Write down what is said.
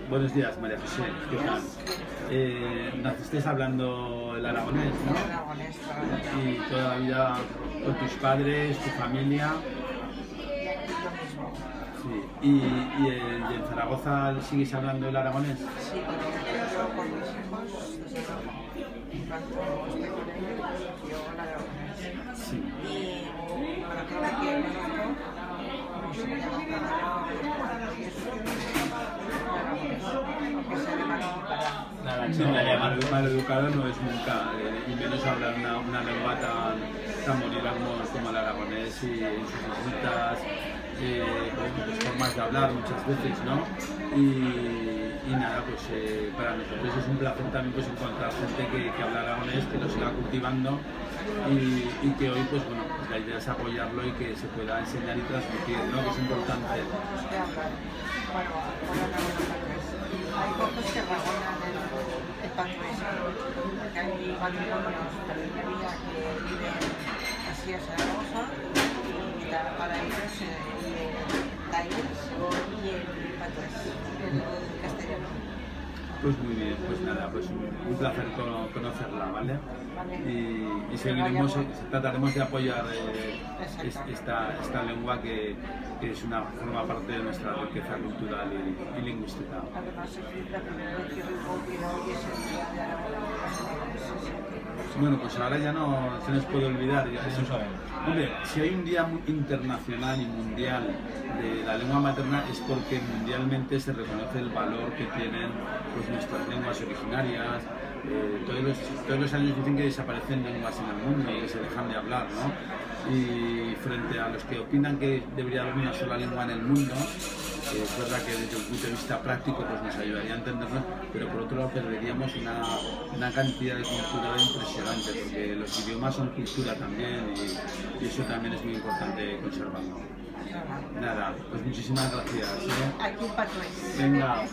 Buenos días, María José. ¿Qué tal? Naciste hablando el aragonés, ¿no? El aragonés, claro. Y toda la vida con tus padres, tu familia. Y aquí lo mismo. Sí. ¿Y en Zaragoza sigues hablando el aragonés? Sí, porque yo con mis hijos, desde luego, cuando estoy con ellos, yo el aragonés. Sí. Y con la gente que conozco, pues me llaman para y eso, el aragonés, aunque sea de mano para... No, maleducado no es nunca, y menos hablar una lengua tan bonita como el aragonés y en sus visitas, pues, formas de hablar muchas veces, ¿no? Y nada, pues para nosotros es un placer también pues, encontrar gente que habla aragonés, que lo siga cultivando y que hoy, pues bueno, pues, la idea es apoyarlo y que se pueda enseñar y transmitir, ¿no? Que es importante. Bueno, hay pocos que razonan el patriotismo, porque hay matrimonios de la vida que viven así a Zaragoza y para ellos talleres y el patriotismo, el castellano. Pues muy bien, pues nada, pues un placer conocerla, ¿vale? Y seguiremos, trataremos de apoyar esta lengua que forma parte de nuestra riqueza cultural y lingüística. Además, la primera vez que hoy es el día de Aragón. Bueno, pues ahora ya no se nos puede olvidar. Hombre, si hay un día internacional y mundial de la lengua materna es porque mundialmente se reconoce el valor que tienen pues, nuestras lenguas originarias. Todos los años dicen que desaparecen lenguas en el mundo y que se dejan de hablar, ¿no? Y frente a los que opinan que debería haber una sola lengua en el mundo, es verdad que desde un punto de vista práctico pues nos ayudaría a entendernos, pero por otro lado perderíamos una cantidad de cultura impresionante, porque los idiomas son cultura también y eso también es muy importante conservarlo. Nada, pues muchísimas gracias. Aquí patriotismo. Venga.